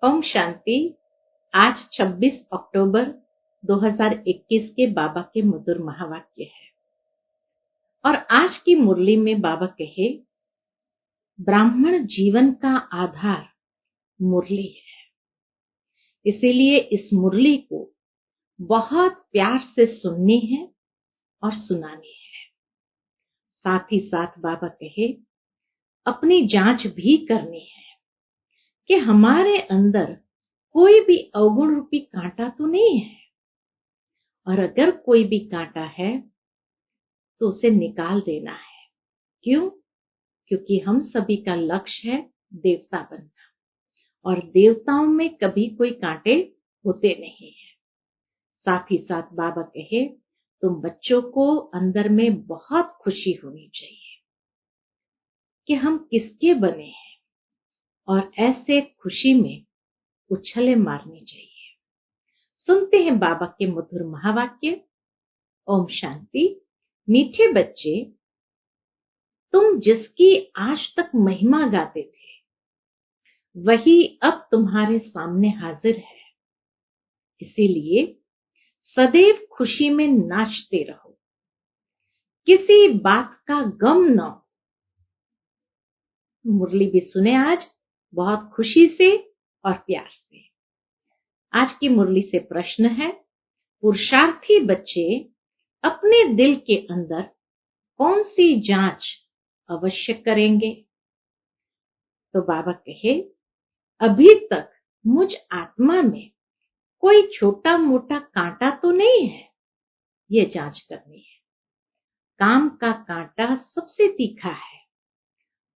ओम शांति। आज 26 अक्टूबर 2021 के बाबा के मधुर महावाक्य है और आज की मुरली में बाबा कहे, ब्राह्मण जीवन का आधार मुरली है। इसीलिए इस मुरली को बहुत प्यार से सुननी है और सुनानी है। साथ ही साथ बाबा कहे, अपनी जांच भी करनी है कि हमारे अंदर कोई भी अवगुण रूपी कांटा तो नहीं है, और अगर कोई भी कांटा है तो उसे निकाल देना है। क्यों? क्योंकि हम सभी का लक्ष्य है देवता बनना, और देवताओं में कभी कोई कांटे होते नहीं है। साथ ही साथ बाबा कहे, तुम बच्चों को अंदर में बहुत खुशी होनी चाहिए कि हम किसके बने हैं, और ऐसे खुशी में उछले मारनी चाहिए। सुनते हैं बाबा के मधुर महावाक्य। ओम शांति। मीठे बच्चे, तुम जिसकी आज तक महिमा गाते थे, वही अब तुम्हारे सामने हाजिर है। इसीलिए सदैव खुशी में नाचते रहो, किसी बात का गम न हो। मुरली भी सुने आज बहुत खुशी से और प्यार से। आज की मुरली से प्रश्न है, पुरुषार्थी बच्चे अपने दिल के अंदर कौन सी जांच अवश्य करेंगे? तो बाबा कहे, अभी तक मुझ आत्मा में कोई छोटा मोटा कांटा तो नहीं है, ये जांच करनी है। काम का कांटा सबसे तीखा है,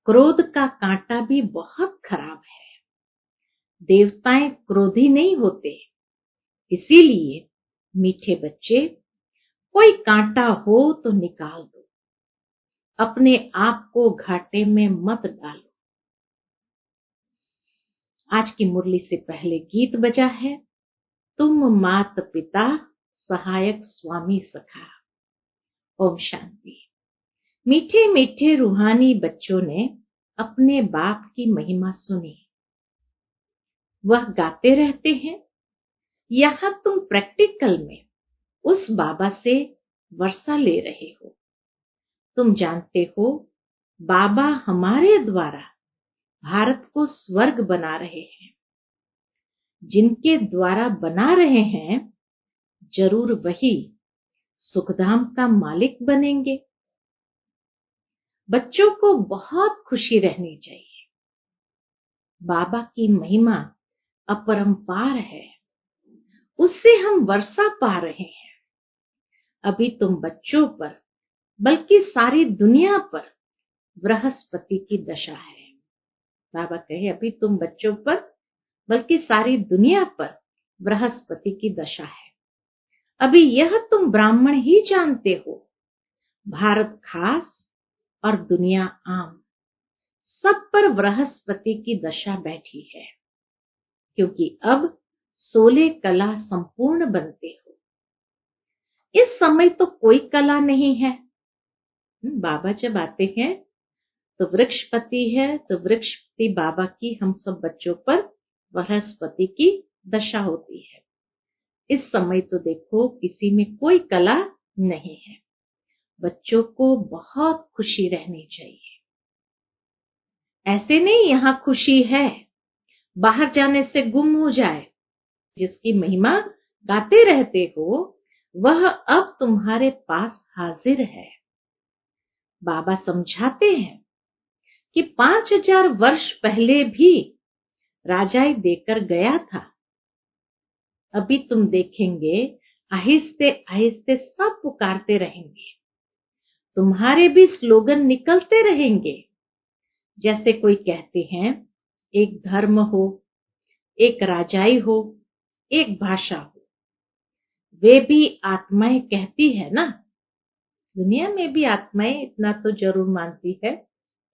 क्रोध का कांटा भी बहुत खराब है। देवताएं क्रोधी नहीं होते। इसीलिए मीठे बच्चे, कोई कांटा हो तो निकाल दो, अपने आप को घाटे में मत डालो। आज की मुरली से पहले गीत बजा है, तुम मात पिता सहायक स्वामी सखा। ओम शांति। मीठे मीठे रूहानी बच्चों ने अपने बाप की महिमा सुनी। वह गाते रहते हैं। यहां तुम प्रैक्टिकल में उस बाबा से वर्षा ले रहे हो। तुम जानते हो, बाबा हमारे द्वारा भारत को स्वर्ग बना रहे हैं। जिनके द्वारा बना रहे हैं, जरूर वही सुखधाम का मालिक बनेंगे। बच्चों को बहुत खुशी रहनी चाहिए। बाबा की महिमा अपरंपार है, उससे हम वर्षा पा रहे हैं। अभी तुम बच्चों पर बल्कि सारी दुनिया पर बृहस्पति की दशा है। बाबा कहे, अभी तुम बच्चों पर बल्कि सारी दुनिया पर बृहस्पति की दशा है। अभी यह तुम ब्राह्मण ही जानते हो। भारत खास और दुनिया आम, सब पर बृहस्पति की दशा बैठी है, क्योंकि अब 16 कला संपूर्ण बनते हो। इस समय तो कोई कला नहीं है। बाबा जब आते हैं तो वृक्षपति है, तो वृक्षपति बाबा की हम सब बच्चों पर बृहस्पति की दशा होती है। इस समय तो देखो किसी में कोई कला नहीं है। बच्चों को बहुत खुशी रहनी चाहिए। ऐसे नहीं यहाँ खुशी है, बाहर जाने से गुम हो जाए। जिसकी महिमा गाते रहते हो, वह अब तुम्हारे पास हाजिर है। बाबा समझाते हैं कि 5000 वर्ष पहले भी राजाई देकर गया था। अभी तुम देखेंगे, आहिस्ते आहिस्ते सब पुकारते रहेंगे। तुम्हारे भी स्लोगन निकलते रहेंगे। जैसे कोई कहते हैं, एक धर्म हो, एक राजाई हो, एक भाषा हो। वे भी आत्माएं कहती है ना। दुनिया में भी आत्माएं इतना तो जरूर मानती है,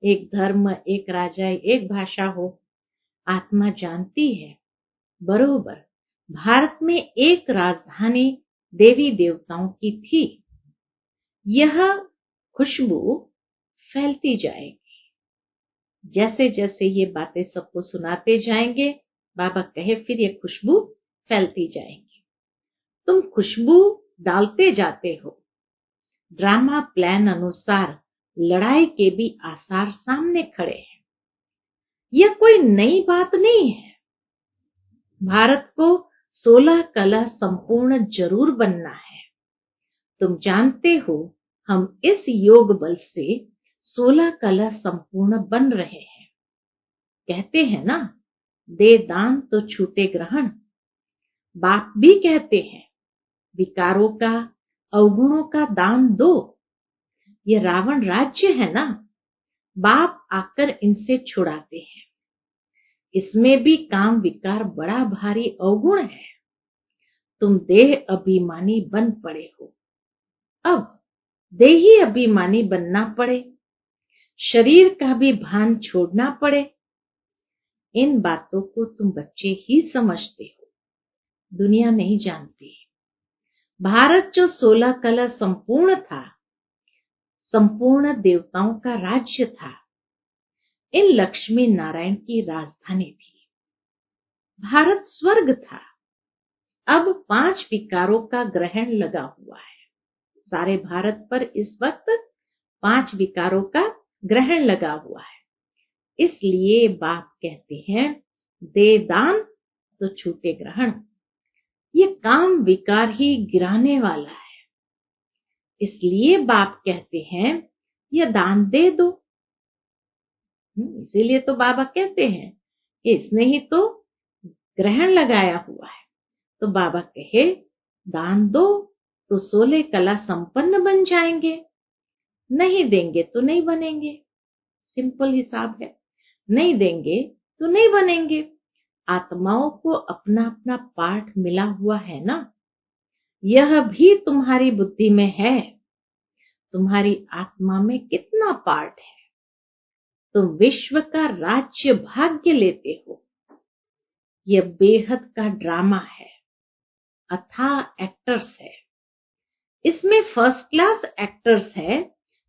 एक धर्म, एक राजाई, एक भाषा हो। आत्मा जानती है बरोबर भारत में एक राजधानी देवी देवताओं की थी। यह खुशबू फैलती जाएगी। जैसे जैसे ये बातें सबको सुनाते जाएंगे, बाबा कहे फिर ये खुशबू फैलती जाएगी। तुम खुशबू डालते जाते हो। ड्रामा प्लान अनुसार लड़ाई के भी आसार सामने खड़े हैं। यह कोई नई बात नहीं है। भारत को 16 कला संपूर्ण जरूर बनना है। तुम जानते हो हम इस योग बल से 16 कला संपूर्ण बन रहे हैं। कहते हैं ना, दे दान तो छूटे ग्रहण। बाप भी कहते हैं विकारों का, अवगुणों का दान दो। ये रावण राज्य है ना, बाप आकर इनसे छुड़ाते हैं। इसमें भी काम विकार बड़ा भारी अवगुण है। तुम देह अभिमानी बन पड़े हो। अब देही अभिमानी बनना पड़े, शरीर का भी भान छोड़ना पड़े। इन बातों को तुम बच्चे ही समझते हो, दुनिया नहीं जानती। भारत जो 16 कला संपूर्ण था, संपूर्ण देवताओं का राज्य था, इन लक्ष्मी नारायण की राजधानी थी। भारत स्वर्ग था। अब 5 विकारों का ग्रहण लगा हुआ है। सारे भारत पर इस वक्त 5 विकारों का ग्रहण लगा हुआ है। इसलिए बाप कहते हैं दे दान तो छूटे ग्रहण। ये काम विकार ही गिराने वाला है। इसलिए बाप कहते हैं यह दान दे दो। इसीलिए तो बाबा कहते हैं कि इसने ही तो ग्रहण लगाया हुआ है। तो बाबा कहे दान दो तो 16 कला संपन्न बन जाएंगे, नहीं देंगे तो नहीं बनेंगे। सिंपल हिसाब है, नहीं देंगे तो नहीं बनेंगे। आत्माओं को अपना अपना पाठ मिला हुआ है ना, यह भी तुम्हारी बुद्धि में है। तुम्हारी आत्मा में कितना पाठ है। तुम विश्व का राज्य भाग्य लेते हो। यह बेहद का ड्रामा है, अथाह एक्टर्स है। इसमें फर्स्ट क्लास एक्टर्स है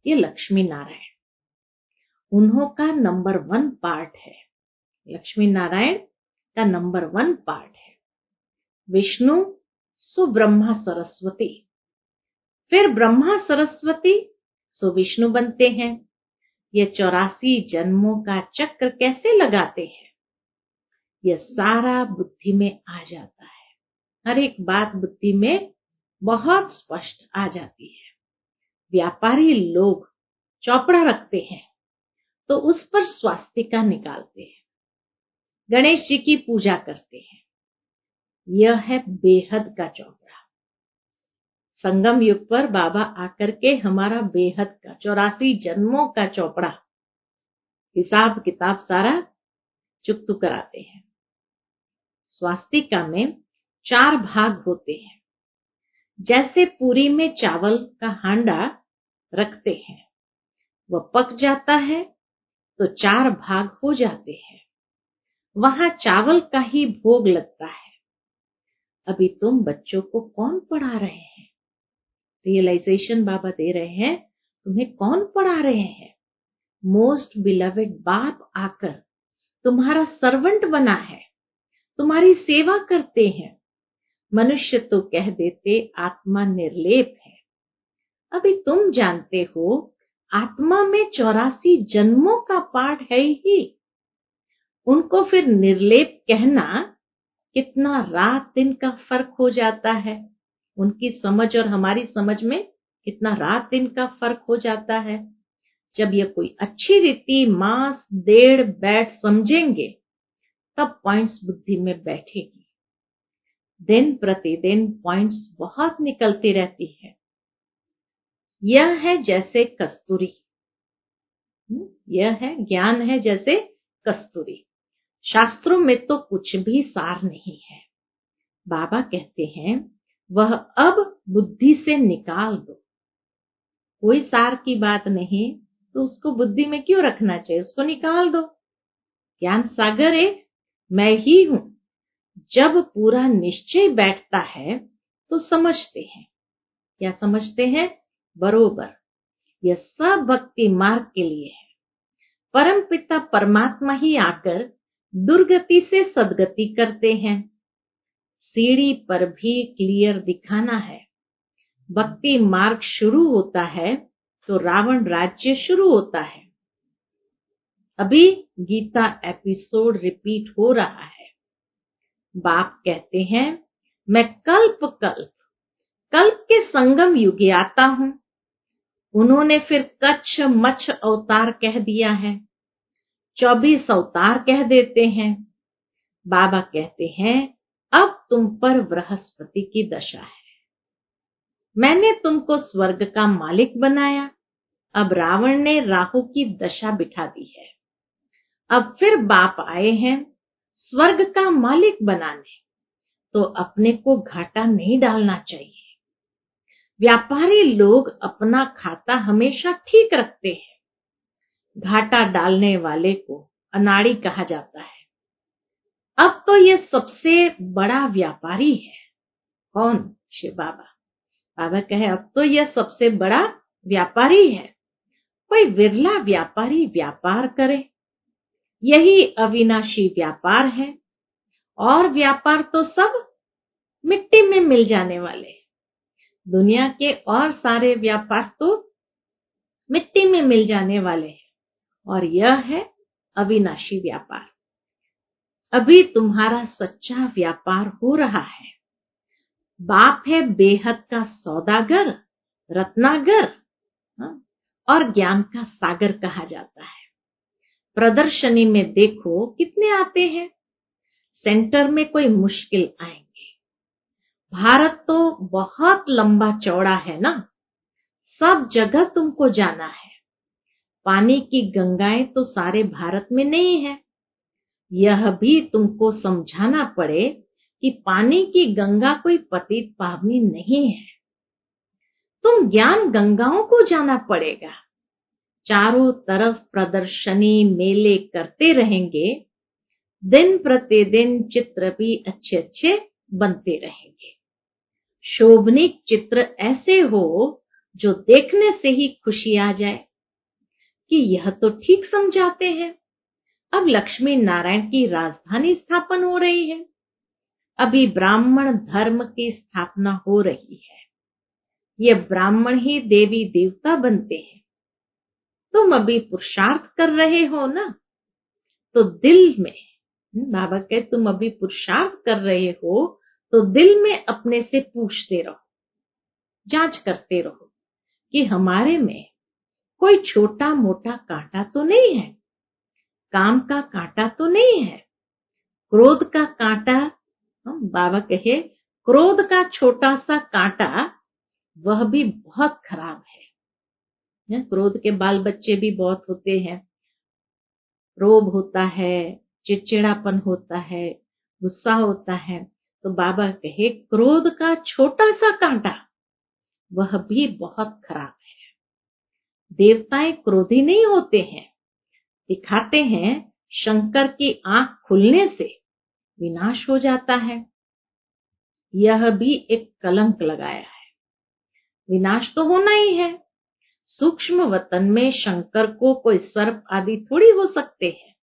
ये लक्ष्मी नारायण। उन्हों का नंबर 1 पार्ट है। लक्ष्मी नारायण का नंबर 1 पार्ट है। विष्णु सो ब्रह्मा सरस्वती, फिर ब्रह्मा सरस्वती सो विष्णु बनते हैं। ये 84 जन्मों का चक्र कैसे लगाते हैं, यह सारा बुद्धि में आ जाता है। हर एक बात बुद्धि में बहुत स्पष्ट आ जाती है। व्यापारी लोग चौपड़ा रखते हैं तो उस पर स्वास्तिका निकालते हैं, गणेश जी की पूजा करते हैं। यह है बेहद का चौपड़ा। संगम युग पर बाबा आकर के हमारा बेहद का 84 जन्मों का चौपड़ा हिसाब किताब सारा चुकतू कराते हैं। स्वास्तिका में 4 भाग होते हैं। जैसे पूरी में चावल का हांडा रखते हैं, वह पक जाता है तो 4 भाग हो जाते हैं। वहां चावल का ही भोग लगता है। अभी तुम बच्चों को कौन पढ़ा रहे हैं? रियलाइजेशन बाबा दे रहे हैं, तुम्हें कौन पढ़ा रहे हैं? मोस्ट बिलवेड बाप आकर तुम्हारा सर्वेंट बना है, तुम्हारी सेवा करते हैं। मनुष्य तो कह देते आत्मा निर्लेप है। अभी तुम जानते हो आत्मा में 84 जन्मों का पाठ है ही। उनको फिर निर्लेप कहना कितना रात दिन का फर्क हो जाता है। उनकी समझ और हमारी समझ में कितना रात दिन का फर्क हो जाता है। जब ये कोई अच्छी रीति मास डेढ़ बैठ समझेंगे तब पॉइंट्स बुद्धि में बैठेगी। दिन प्रतिदिन पॉइंट्स बहुत निकलती रहती है। यह है जैसे कस्तूरी, यह है ज्ञान है जैसे कस्तूरी। शास्त्रों में तो कुछ भी सार नहीं है। बाबा कहते हैं वह अब बुद्धि से निकाल दो। कोई सार की बात नहीं तो उसको बुद्धि में क्यों रखना चाहिए, उसको निकाल दो। ज्ञान सागर एक मैं ही हूं। जब पूरा निश्चय बैठता है तो समझते हैं। क्या समझते हैं? बरोबर यह सब भक्ति मार्ग के लिए है। परम पिता परमात्मा ही आकर दुर्गति से सदगति करते हैं। सीढ़ी पर भी क्लियर दिखाना है। भक्ति मार्ग शुरू होता है तो रावण राज्य शुरू होता है। अभी गीता एपिसोड रिपीट हो रहा है। बाप कहते हैं, मैं कल्प के संगम युगे आता हूं। उन्होंने फिर कच्छ मच्छ अवतार कह दिया है, 24 अवतार कह देते हैं। बाबा कहते हैं, अब तुम पर बृहस्पति की दशा है। मैंने तुमको स्वर्ग का मालिक बनाया, अब रावण ने राहु की दशा बिठा दी है। अब फिर बाप आए हैं स्वर्ग का मालिक बनाने, तो अपने को घाटा नहीं डालना चाहिए। व्यापारी लोग अपना खाता हमेशा ठीक रखते हैं। घाटा डालने वाले को अनाड़ी कहा जाता है। अब तो ये सबसे बड़ा व्यापारी है। कौन? शिव बाबा। बाबा कहे, अब तो यह सबसे बड़ा व्यापारी है। कोई विरला व्यापारी व्यापार करे, यही अविनाशी व्यापार है। और व्यापार तो सब मिट्टी में मिल जाने वाले। दुनिया के और सारे व्यापार तो मिट्टी में मिल जाने वाले हैं, और यह है अविनाशी व्यापार। अभी तुम्हारा सच्चा व्यापार हो रहा है। बाप है बेहद का सौदागर, रत्नागर, और ज्ञान का सागर कहा जाता है। प्रदर्शनी में देखो कितने आते हैं। सेंटर में कोई मुश्किल आएंगे। भारत तो बहुत लंबा चौड़ा है ना, सब जगह तुमको जाना है। पानी की गंगाएं तो सारे भारत में नहीं है। यह भी तुमको समझाना पड़े कि पानी की गंगा कोई पतित पावनी नहीं है। तुम ज्ञान गंगाओं को जाना पड़ेगा। चारों तरफ प्रदर्शनी मेले करते रहेंगे, दिन प्रतिदिन चित्र भी अच्छे अच्छे बनते रहेंगे। शोभनीक चित्र ऐसे हो जो देखने से ही खुशी आ जाए कि यह तो ठीक समझाते हैं। अब लक्ष्मी नारायण की राजधानी स्थापन हो रही है। अभी ब्राह्मण धर्म की स्थापना हो रही है। ये ब्राह्मण ही देवी देवता बनते हैं। तुम अभी पुरुषार्थ कर रहे हो ना, तो दिल में, बाबा कहे, तुम अभी पुरुषार्थ कर रहे हो तो दिल में अपने से पूछते रहो, जांच करते रहो कि हमारे में कोई छोटा मोटा कांटा तो नहीं है, काम का कांटा तो नहीं है, क्रोध का कांटा। बाबा कहे, क्रोध का छोटा सा कांटा वह भी बहुत खराब है। क्रोध के बाल बच्चे भी बहुत होते हैं। रोब होता है, चिड़चिड़ापन होता है, गुस्सा होता है। तो बाबा कहे, क्रोध का छोटा सा कांटा वह भी बहुत खराब है। देवताएं क्रोधी नहीं होते हैं, दिखाते हैं शंकर की आंख खुलने से विनाश हो जाता है। यह भी एक कलंक लगाया है। विनाश तो होना ही है। सूक्ष्म वतन में शंकर को कोई सर्प आदि थोड़ी हो सकते हैं।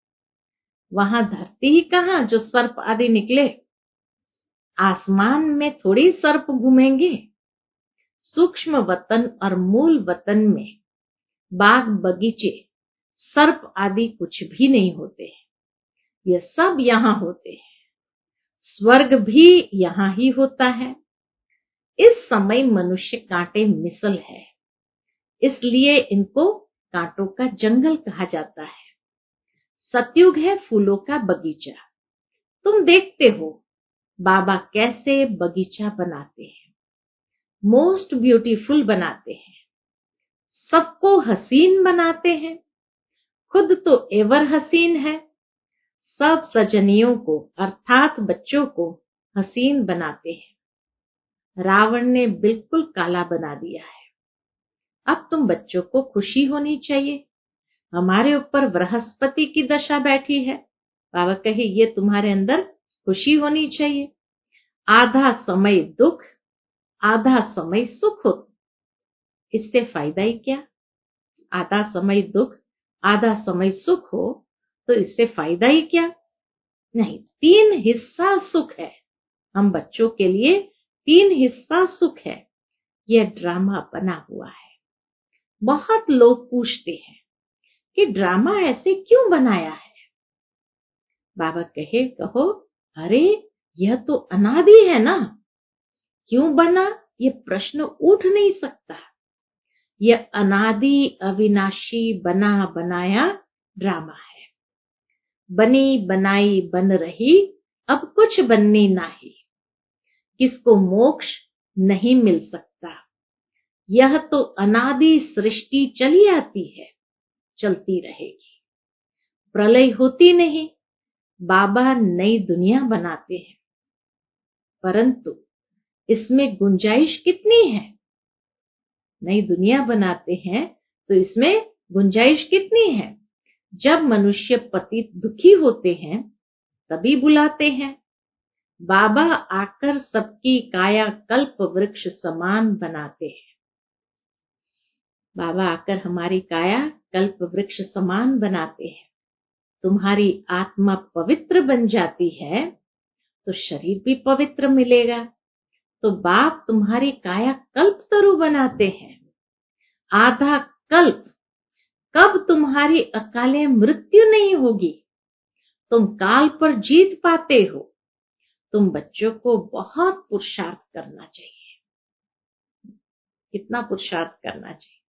वहां धरती ही कहां जो सर्प आदि निकले। आसमान में थोड़ी सर्प घूमेंगे। सूक्ष्म वतन और मूल वतन में बाग बगीचे सर्प आदि कुछ भी नहीं होते हैं। ये सब यहाँ होते हैं। स्वर्ग भी यहाँ ही होता है। इस समय मनुष्य कांटे मिसल है, इसलिए इनको कांटों का जंगल कहा जाता है। सतयुग है फूलों का बगीचा। तुम देखते हो बाबा कैसे बगीचा बनाते हैं, मोस्ट ब्यूटीफुल बनाते हैं, सबको हसीन बनाते हैं, खुद तो एवर हसीन है। सब सजनियों को अर्थात बच्चों को हसीन बनाते हैं। रावण ने बिल्कुल काला बना दिया है। अब तुम बच्चों को खुशी होनी चाहिए। हमारे ऊपर बृहस्पति की दशा बैठी है। बाबा कहे, ये तुम्हारे अंदर खुशी होनी चाहिए। आधा समय दुख, आधा समय सुख हो, इससे फायदा ही क्या। आधा समय दुख, आधा समय सुख हो तो इससे फायदा ही क्या। नहीं, 3 हिस्सा सुख है। हम बच्चों के लिए 3 हिस्सा सुख है। यह ड्रामा बना हुआ है। बहुत लोग पूछते हैं कि ड्रामा ऐसे क्यों बनाया है। बाबा कहो, अरे यह तो अनादि है ना, क्यों बना ये प्रश्न उठ नहीं सकता। यह अनादि अविनाशी बना बनाया ड्रामा है। बनी बनाई बन रही, अब कुछ बननी नाही। किसको मोक्ष नहीं मिल सकता। यह तो अनादि सृष्टि चली आती है, चलती रहेगी। प्रलय होती नहीं, बाबा नई दुनिया बनाते हैं, परंतु इसमें गुंजाइश कितनी है। नई दुनिया बनाते हैं तो इसमें गुंजाइश कितनी है। जब मनुष्य पतित दुखी होते हैं तभी बुलाते हैं। बाबा आकर सबकी काया कल्प वृक्ष समान बनाते हैं। बाबा आकर हमारी काया कल्प वृक्ष समान बनाते हैं। तुम्हारी आत्मा पवित्र बन जाती है तो शरीर भी पवित्र मिलेगा। तो बाप तुम्हारी काया कल्प तरु बनाते हैं। आधा कल्प कब तुम्हारी अकाले मृत्यु नहीं होगी। तुम काल पर जीत पाते हो। तुम बच्चों को बहुत पुरुषार्थ करना चाहिए। कितना पुरुषार्थ करना चाहिए।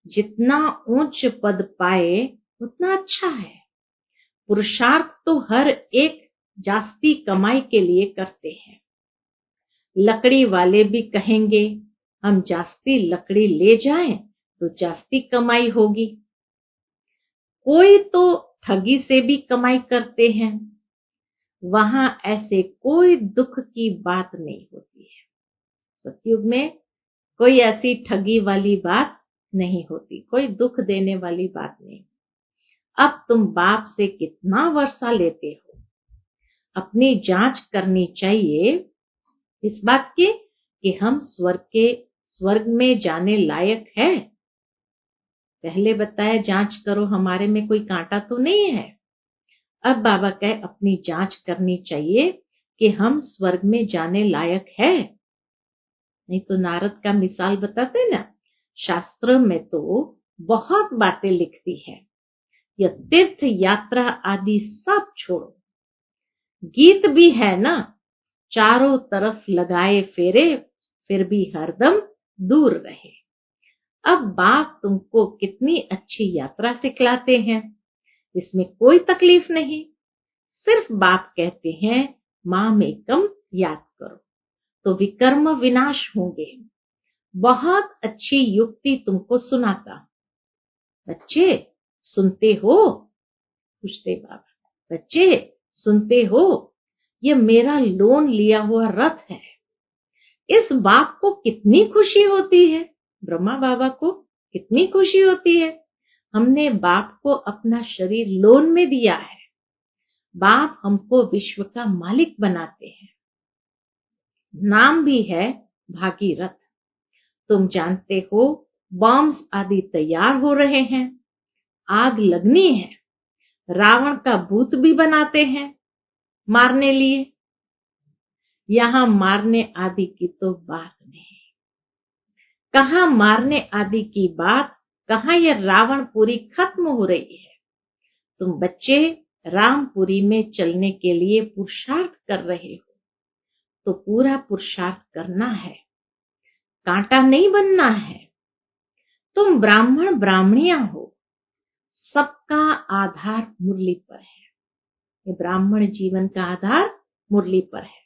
जितना ऊंच पद पाए उतना अच्छा है। पुरुषार्थ तो हर एक जास्ती कमाई के लिए करते हैं। लकड़ी वाले भी कहेंगे हम जास्ती लकड़ी ले जाएं तो जास्ती कमाई होगी। कोई तो ठगी से भी कमाई करते हैं। वहां ऐसे कोई दुख की बात नहीं होती है। सतयुग में कोई ऐसी ठगी वाली बात नहीं होती, कोई दुख देने वाली बात नहीं। अब तुम बाप से कितना वर्षा लेते हो। अपनी जांच करनी चाहिए इस बात की कि हम स्वर्ग में जाने लायक है। पहले बताया जांच करो हमारे में कोई कांटा तो नहीं है। अब बाबा कहे अपनी जांच करनी चाहिए कि हम स्वर्ग में जाने लायक है। नहीं तो नारद का मिसाल बताते ना, शास्त्र में तो बहुत बातें लिखती है। यह तीर्थ यात्रा आदि सब छोड़ो। गीत भी है ना, चारों तरफ लगाए फेरे फिर भी हरदम दूर रहे। अब बाप तुमको कितनी अच्छी यात्रा सिखलाते हैं, इसमें कोई तकलीफ नहीं। सिर्फ बाप कहते हैं माम एकम याद करो तो विकर्म विनाश होंगे। बहुत अच्छी युक्ति तुमको सुनाता। बच्चे सुनते हो? पूछते बाबा, बच्चे सुनते हो? ये मेरा लोन लिया हुआ रथ है। इस बाप को कितनी खुशी होती है। ब्रह्मा बाबा को कितनी खुशी होती है। हमने बाप को अपना शरीर लोन में दिया है। बाप हमको विश्व का मालिक बनाते हैं। नाम भी है भागीरथ। तुम जानते हो बॉम्ब्स आदि तैयार हो रहे हैं। आग लगनी है। रावण का भूत भी बनाते हैं मारने लिए। यहां मारने आदि की तो बात नहीं। कहां मारने आदि की बात, कहां यह रावणपुरी खत्म हो रही है। तुम बच्चे रामपुरी में चलने के लिए पुरुषार्थ कर रहे हो तो पूरा पुरुषार्थ करना है, कांटा नहीं बनना है। तुम ब्राह्मण ब्राह्मणियां हो, सबका आधार मुरली पर है। ये ब्राह्मण जीवन का आधार मुरली पर है।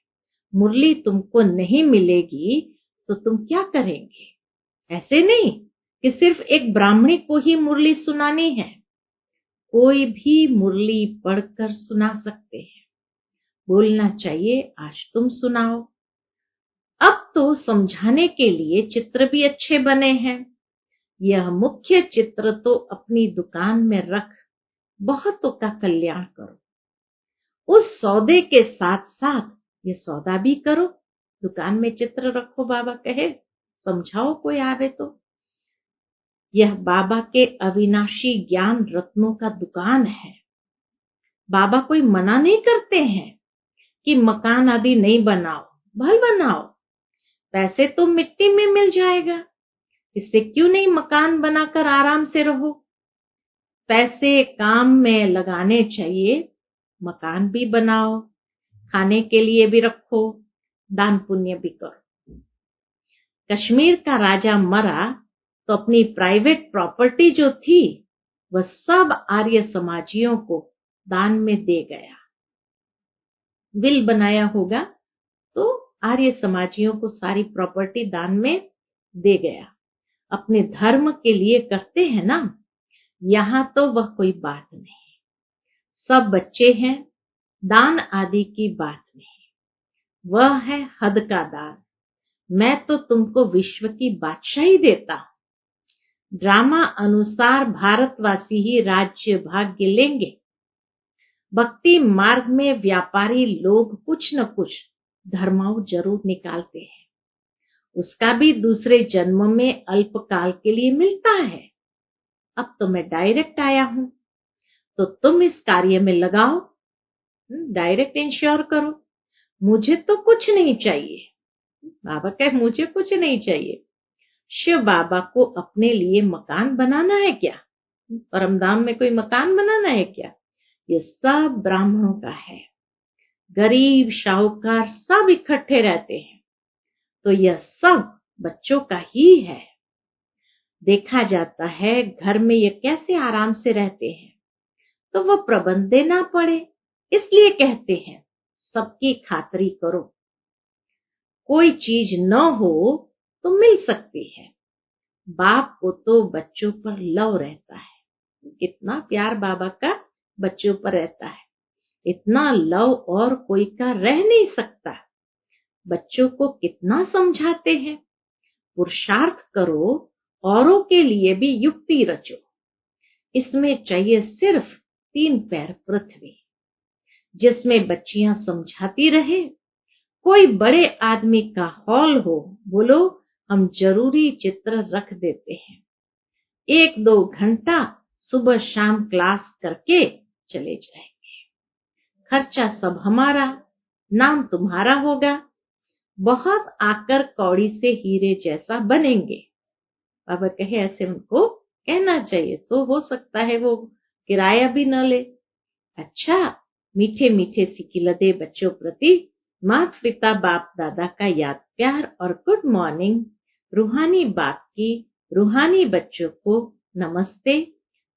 मुरली तुमको नहीं मिलेगी तो तुम क्या करेंगे। ऐसे नहीं कि सिर्फ एक ब्राह्मणी को ही मुरली सुनानी है। कोई भी मुरली पढ़कर सुना सकते हैं। बोलना चाहिए आज तुम सुनाओ। अब तो समझाने के लिए चित्र भी अच्छे बने हैं। यह मुख्य चित्र तो अपनी दुकान में रख बहुतों का कल्याण करो। उस सौदे के साथ साथ ये सौदा भी करो। दुकान में चित्र रखो। बाबा कहे समझाओ कोई आवे तो। यह बाबा के अविनाशी ज्ञान रत्नों का दुकान है। बाबा कोई मना नहीं करते हैं कि मकान आदि नहीं बनाओ, भल बनाओ, पैसे तो मिट्टी में मिल जाएगा, इससे क्यों नहीं मकान बनाकर आराम से रहो। पैसे काम में लगाने चाहिए, मकान भी बनाओ, खाने के लिए भी रखो, दान पुण्य भी करो। कश्मीर का राजा मरा तो अपनी प्राइवेट प्रॉपर्टी जो थी वह सब आर्य समाजियों को दान में दे गया। विल बनाया होगा तो आर्य समाजियों को सारी प्रॉपर्टी दान में दे गया। अपने धर्म के लिए करते हैं ना, यहां तो वह कोई बात नहीं। सब बच्चे हैं, दान आदि की बात नहीं, वह है हद का दान। मैं तो तुमको विश्व की बादशाही देता हूं। ड्रामा अनुसार भारतवासी ही राज्य भाग्य लेंगे। भक्ति मार्ग में व्यापारी लोग कुछ न कुछ धर्माऊ जरूर निकालते हैं, उसका भी दूसरे जन्म में अल्पकाल के लिए मिलता है। अब तो मैं डायरेक्ट आया हूं, तो तुम इस कार्य में लगाओ, डायरेक्ट इंश्योर करो। मुझे तो कुछ नहीं चाहिए। बाबा कहे मुझे कुछ नहीं चाहिए। शिव बाबा को अपने लिए मकान बनाना है क्या? परमधाम में कोई मकान बनाना है क्या? ये सब ब्राह्मणों का है। गरीब शाहूकार सब इकट्ठे रहते हैं, तो यह सब बच्चों का ही है। देखा जाता है घर में ये कैसे आराम से रहते हैं, तो वो प्रबंध देना पड़े, इसलिए कहते हैं सबकी खातिरी करो। कोई चीज न हो तो मिल सकती है। बाप को तो बच्चों पर लव रहता है। कितना प्यार बाबा का बच्चों पर रहता है, इतना लव और कोई का रह नहीं सकता। बच्चों को कितना समझाते हैं, पुरुषार्थ करो, औरों के लिए भी युक्ति रचो। इसमें चाहिए सिर्फ 3 पैर पृथ्वी, जिसमें बच्चियां समझाती रहे। कोई बड़े आदमी का हॉल हो, बोलो हम जरूरी चित्र रख देते हैं। 1-2 घंटा सुबह शाम क्लास करके चले जाएंगे। खर्चा सब हमारा, नाम तुम्हारा होगा। बहुत आकर कौड़ी से हीरे जैसा बनेंगे। बाबा कहे ऐसे उनको कहना चाहिए, तो हो सकता है वो किराया भी न ले। अच्छा, मीठे मीठे सिकिलदे बच्चों प्रति माता पिता बाप दादा का याद प्यार और गुड मॉर्निंग। रूहानी बाप की रूहानी बच्चों को नमस्ते।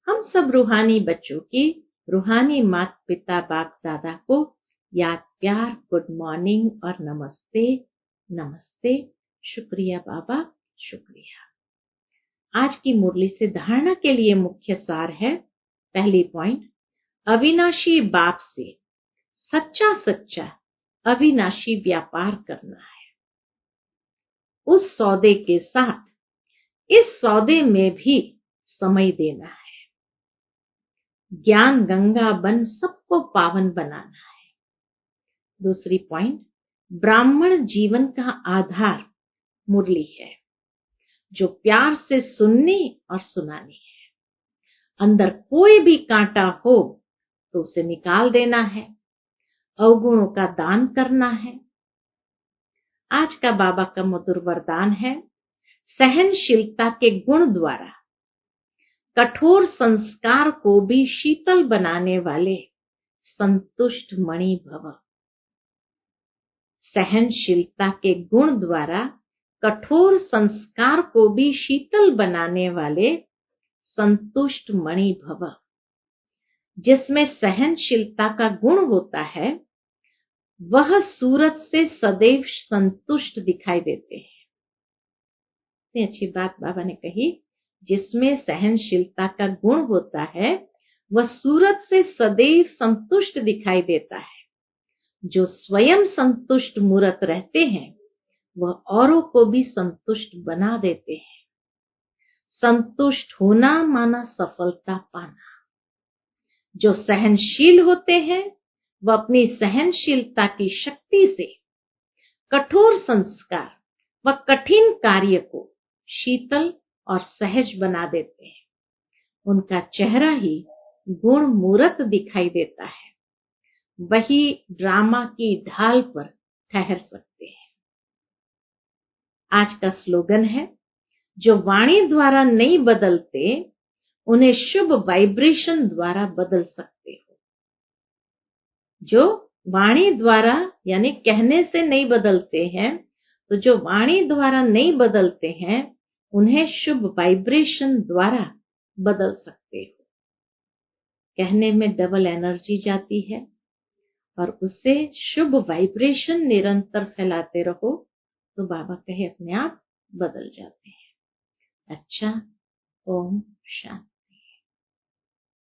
हम सब रूहानी बच्चों की रूहानी माता पिता बाप दादा को याद प्यार, गुड मॉर्निंग और नमस्ते नमस्ते। शुक्रिया बाबा, शुक्रिया। आज की मुरली से धारणा के लिए मुख्य सार है। पहली पॉइंट, अविनाशी बाप से सच्चा सच्चा अविनाशी व्यापार करना है। उस सौदे के साथ इस सौदे में भी समय देना है। ज्ञान गंगा बन सबको पावन बनाना है। दूसरी पॉइंट, ब्राह्मण जीवन का आधार मुरली है, जो प्यार से सुननी और सुनानी है। अंदर कोई भी कांटा हो तो उसे निकाल देना है, अवगुणों का दान करना है। आज का बाबा का मधुर वरदान है, सहनशीलता के गुण द्वारा कठोर संस्कार को भी शीतल बनाने वाले संतुष्ट मणि भव। सहनशीलता के गुण द्वारा कठोर संस्कार को भी शीतल बनाने वाले संतुष्ट मणि भव। जिसमें सहनशीलता का गुण होता है, वह सूरत से सदैव संतुष्ट दिखाई देते हैं। इतनी अच्छी बात बाबा ने कही, जिसमें सहनशीलता का गुण होता है वह सूरत से सदैव संतुष्ट दिखाई देता है। जो स्वयं संतुष्ट मूरत रहते हैं वह औरों को भी संतुष्ट बना देते हैं। संतुष्ट होना माना सफलता पाना। जो सहनशील होते हैं वह अपनी सहनशीलता की शक्ति से कठोर संस्कार व कठिन कार्य को शीतल और सहज बना देते हैं। उनका चेहरा ही गुण मूरत दिखाई देता है। वही ड्रामा की ढाल पर ठहर सकते हैं। आज का स्लोगन है, जो वाणी द्वारा नहीं बदलते उन्हें शुभ वाइब्रेशन द्वारा बदल सकते हो। जो वाणी द्वारा यानी कहने से नहीं बदलते हैं, तो जो वाणी द्वारा नहीं बदलते हैं उन्हें शुभ वाइब्रेशन द्वारा बदल सकते हो। कहने में डबल एनर्जी जाती है और उससे शुभ वाइब्रेशन निरंतर फैलाते रहो तो बाबा कहे अपने आप बदल जाते हैं। अच्छा, ओम शांति।